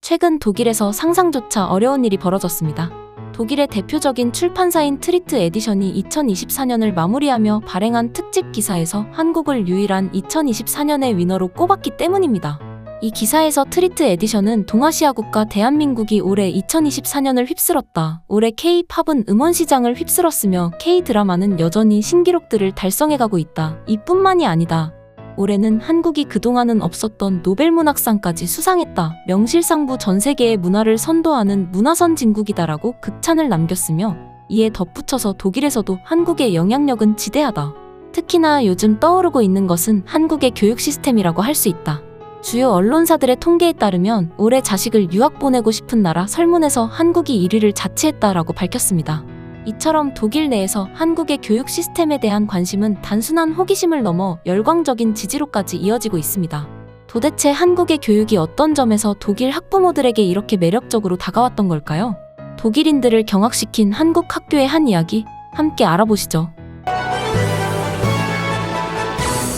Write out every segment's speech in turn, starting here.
최근 독일에서 상상조차 어려운 일이 벌어졌습니다. 독일의 대표적인 출판사인 트리트 에디션이 2024년을 마무리하며 발행한 특집 기사에서 한국을 유일한 2024년의 위너로 꼽았기 때문입니다. 이 기사에서 트리트 에디션은 동아시아 국가 대한민국이 올해 2024년을 휩쓸었다. 올해 K-팝은 음원 시장을 휩쓸었으며 K-드라마는 여전히 신기록들을 달성해가고 있다. 이뿐만이 아니다. 올해는 한국이 그동안은 없었던 노벨문학상까지 수상했다. 명실상부 전 세계의 문화를 선도하는 문화선진국이다라고 극찬을 남겼으며 이에 덧붙여서 독일에서도 한국의 영향력은 지대하다. 특히나 요즘 떠오르고 있는 것은 한국의 교육 시스템이라고 할 수 있다. 주요 언론사들의 통계에 따르면 올해 자식을 유학 보내고 싶은 나라 설문에서 한국이 1위를 차지했다라고 밝혔습니다. 이처럼 독일 내에서 한국의 교육 시스템에 대한 관심은 단순한 호기심을 넘어 열광적인 지지로까지 이어지고 있습니다. 도대체 한국의 교육이 어떤 점에서 독일 학부모들에게 이렇게 매력적으로 다가왔던 걸까요? 독일인들을 경악시킨 한국 학교의 한 이야기 함께 알아보시죠.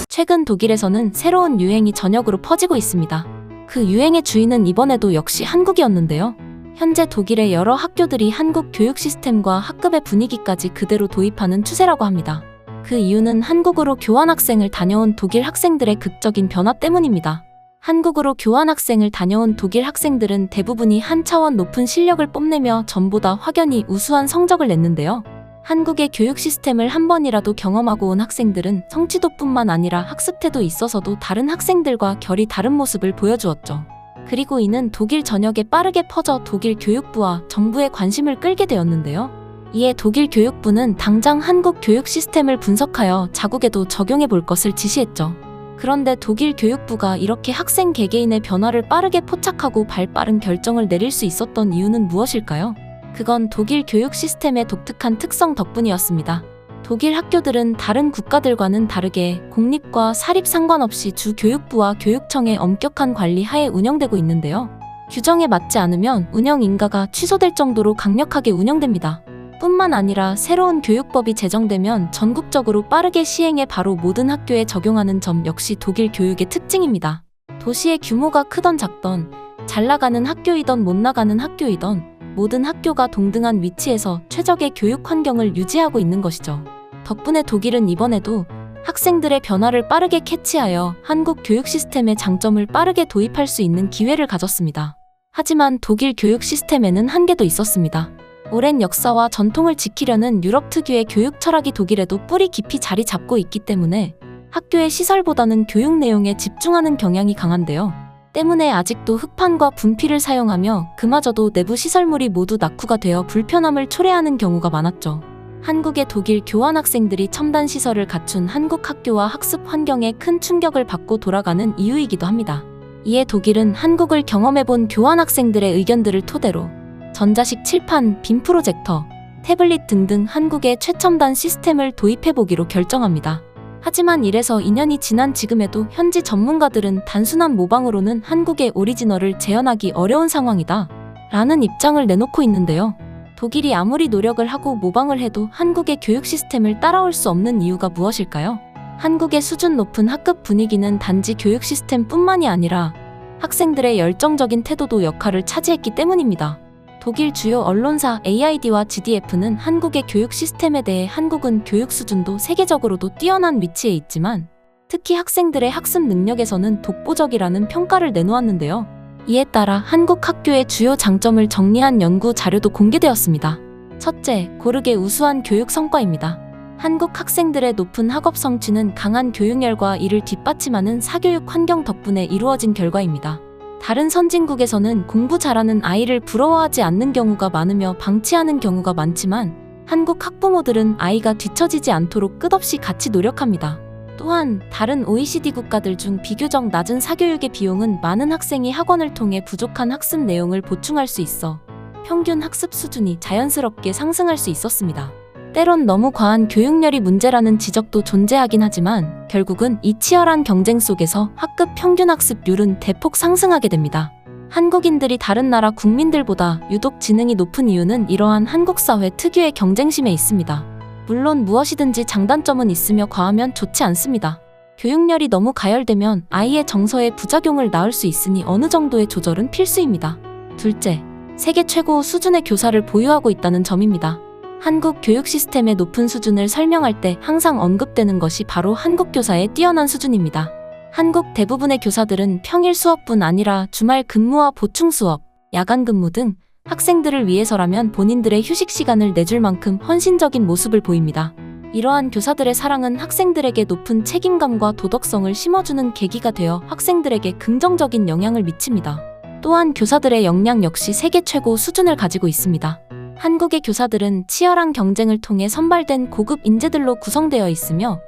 최근 독일에서는 새로운 유행이 전역으로 퍼지고 있습니다. 그 유행의 주인은 이번에도 역시 한국이었는데요. 현재 독일의 여러 학교들이 한국 교육 시스템과 학급의 분위기까지 그대로 도입하는 추세라고 합니다. 그 이유는 한국으로 교환학생을 다녀온 독일 학생들의 극적인 변화 때문입니다. 한국으로 교환학생을 다녀온 독일 학생들은 대부분이 한 차원 높은 실력을 뽐내며 전보다 확연히 우수한 성적을 냈는데요. 한국의 교육 시스템을 한 번이라도 경험하고 온 학생들은 성취도뿐만 아니라 학습태도 있어서도 다른 학생들과 결이 다른 모습을 보여주었죠. 그리고 이는 독일 전역에 빠르게 퍼져 독일 교육부와 정부의 관심을 끌게 되었는데요. 이에 독일 교육부는 당장 한국 교육 시스템을 분석하여 자국에도 적용해 볼 것을 지시했죠. 그런데 독일 교육부가 이렇게 학생 개개인의 변화를 빠르게 포착하고 발빠른 결정을 내릴 수 있었던 이유는 무엇일까요? 그건 독일 교육 시스템의 독특한 특성 덕분이었습니다. 독일 학교들은 다른 국가들과는 다르게 공립과 사립 상관없이 주 교육부와 교육청의 엄격한 관리 하에 운영되고 있는데요. 규정에 맞지 않으면 운영 인가가 취소될 정도로 강력하게 운영됩니다. 뿐만 아니라 새로운 교육법이 제정되면 전국적으로 빠르게 시행해 바로 모든 학교에 적용하는 점 역시 독일 교육의 특징입니다. 도시의 규모가 크던 작던, 잘 나가는 학교이던 못 나가는 학교이던 모든 학교가 동등한 위치에서 최적의 교육 환경을 유지하고 있는 것이죠. 덕분에 독일은 이번에도 학생들의 변화를 빠르게 캐치하여 한국 교육 시스템의 장점을 빠르게 도입할 수 있는 기회를 가졌습니다. 하지만 독일 교육 시스템에는 한계도 있었습니다. 오랜 역사와 전통을 지키려는 유럽 특유의 교육 철학이 독일에도 뿌리 깊이 자리 잡고 있기 때문에 학교의 시설보다는 교육 내용에 집중하는 경향이 강한데요. 때문에 아직도 흙판과 분필을 사용하며 그마저도 내부 시설물이 모두 낙후가 되어 불편함을 초래하는 경우가 많았죠. 한국의 독일 교환학생들이 첨단 시설을 갖춘 한국 학교와 학습 환경에 큰 충격을 받고 돌아가는 이유이기도 합니다. 이에 독일은 한국을 경험해본 교환학생들의 의견들을 토대로 전자식 칠판, 빔 프로젝터, 태블릿 등등 한국의 최첨단 시스템을 도입해보기로 결정합니다. 하지만 이래서 2년이 지난 지금에도 현지 전문가들은 단순한 모방으로는 한국의 오리지널을 재현하기 어려운 상황이다 라는 입장을 내놓고 있는데요. 독일이 아무리 노력을 하고 모방을 해도 한국의 교육 시스템을 따라올 수 없는 이유가 무엇일까요? 한국의 수준 높은 학급 분위기는 단지 교육 시스템뿐만이 아니라 학생들의 열정적인 태도도 역할을 차지했기 때문입니다. 독일 주요 언론사 AID와 GDF는 한국의 교육 시스템에 대해 한국은 교육 수준도 세계적으로도 뛰어난 위치에 있지만 특히 학생들의 학습 능력에서는 독보적이라는 평가를 내놓았는데요. 이에 따라 한국 학교의 주요 장점을 정리한 연구 자료도 공개되었습니다. 첫째, 고르게 우수한 교육 성과입니다. 한국 학생들의 높은 학업 성취는 강한 교육열과 이를 뒷받침하는 사교육 환경 덕분에 이루어진 결과입니다. 다른 선진국에서는 공부 잘하는 아이를 부러워하지 않는 경우가 많으며 방치하는 경우가 많지만 한국 학부모들은 아이가 뒤처지지 않도록 끝없이 같이 노력합니다. 또한 다른 OECD 국가들 중 비교적 낮은 사교육의 비용은 많은 학생이 학원을 통해 부족한 학습 내용을 보충할 수 있어 평균 학습 수준이 자연스럽게 상승할 수 있었습니다. 때론 너무 과한 교육열이 문제라는 지적도 존재하긴 하지만 결국은 이 치열한 경쟁 속에서 학급 평균 학습률은 대폭 상승하게 됩니다. 한국인들이 다른 나라 국민들보다 유독 지능이 높은 이유는 이러한 한국 사회 특유의 경쟁심에 있습니다. 물론 무엇이든지 장단점은 있으며 과하면 좋지 않습니다. 교육열이 너무 가열되면 아이의 정서에 부작용을 낳을 수 있으니 어느 정도의 조절은 필수입니다. 둘째, 세계 최고 수준의 교사를 보유하고 있다는 점입니다. 한국 교육 시스템의 높은 수준을 설명할 때 항상 언급되는 것이 바로 한국 교사의 뛰어난 수준입니다. 한국 대부분의 교사들은 평일 수업뿐 아니라 주말 근무와 보충 수업, 야간 근무 등 학생들을 위해서라면 본인들의 휴식 시간을 내줄 만큼 헌신적인 모습을 보입니다. 이러한 교사들의 사랑은 학생들에게 높은 책임감과 도덕성을 심어주는 계기가 되어 학생들에게 긍정적인 영향을 미칩니다. 또한 교사들의 역량 역시 세계 최고 수준을 가지고 있습니다. 한국의 교사들은 치열한 경쟁을 통해 선발된 고급 인재들로 구성되어 있으며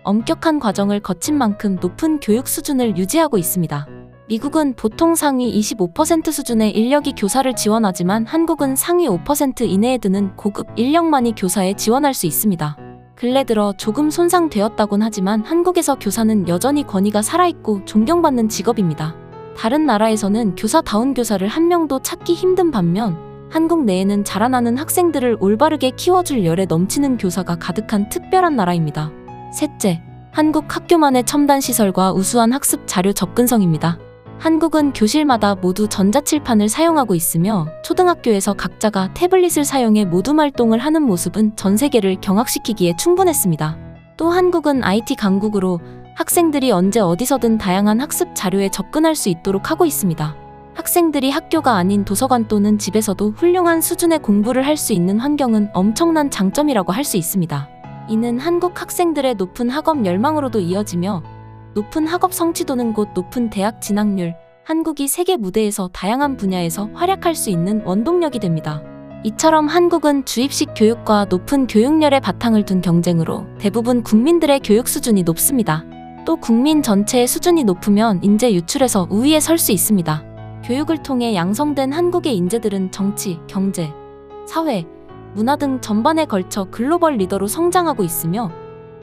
엄격한 과정을 거친 만큼 높은 교육 수준을 유지하고 있습니다. 미국은 보통 상위 25% 수준의 인력이 교사를 지원하지만 한국은 상위 5% 이내에 드는 고급 인력만이 교사에 지원할 수 있습니다. 근래 들어 조금 손상되었다곤 하지만 한국에서 교사는 여전히 권위가 살아있고 존경받는 직업입니다. 다른 나라에서는 교사다운 교사를 한 명도 찾기 힘든 반면 한국 내에는 자라나는 학생들을 올바르게 키워줄 열에 넘치는 교사가 가득한 특별한 나라입니다. 셋째, 한국 학교만의 첨단 시설과 우수한 학습 자료 접근성입니다. 한국은 교실마다 모두 전자칠판을 사용하고 있으며 초등학교에서 각자가 태블릿을 사용해 모둠 활동을 하는 모습은 전 세계를 경악시키기에 충분했습니다. 또 한국은 IT 강국으로 학생들이 언제 어디서든 다양한 학습 자료에 접근할 수 있도록 하고 있습니다. 학생들이 학교가 아닌 도서관 또는 집에서도 훌륭한 수준의 공부를 할 수 있는 환경은 엄청난 장점이라고 할 수 있습니다. 이는 한국 학생들의 높은 학업 열망으로도 이어지며 높은 학업 성취도는 곧 높은 대학 진학률, 한국이 세계 무대에서 다양한 분야에서 활약할 수 있는 원동력이 됩니다. 이처럼 한국은 주입식 교육과 높은 교육열의 바탕을 둔 경쟁으로 대부분 국민들의 교육 수준이 높습니다. 또 국민 전체의 수준이 높으면 인재 유출에서 우위에 설 수 있습니다. 교육을 통해 양성된 한국의 인재들은 정치, 경제, 사회, 문화 등 전반에 걸쳐 글로벌 리더로 성장하고 있으며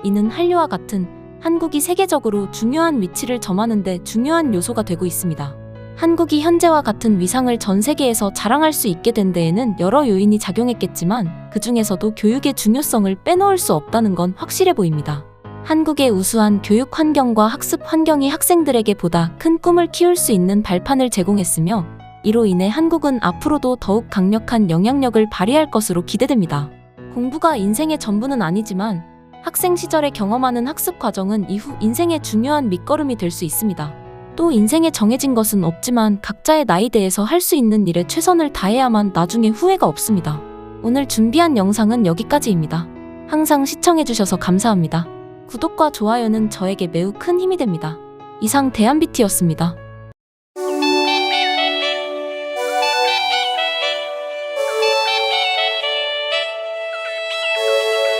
이는 한류와 같은 한국이 세계적으로 중요한 위치를 점하는 데 중요한 요소가 되고 있습니다. 한국이 현재와 같은 위상을 전 세계에서 자랑할 수 있게 된 데에는 여러 요인이 작용했겠지만 그 중에서도 교육의 중요성을 빼놓을 수 없다는 건 확실해 보입니다. 한국의 우수한 교육 환경과 학습 환경이 학생들에게 보다 큰 꿈을 키울 수 있는 발판을 제공했으며 이로 인해 한국은 앞으로도 더욱 강력한 영향력을 발휘할 것으로 기대됩니다. 공부가 인생의 전부는 아니지만 학생 시절에 경험하는 학습 과정은 이후 인생의 중요한 밑거름이 될 수 있습니다. 또 인생에 정해진 것은 없지만 각자의 나이대에서 할 수 있는 일에 최선을 다해야만 나중에 후회가 없습니다. 오늘 준비한 영상은 여기까지입니다. 항상 시청해주셔서 감사합니다. 구독과 좋아요는 저에게 매우 큰 힘이 됩니다. 이상 대한비티였습니다.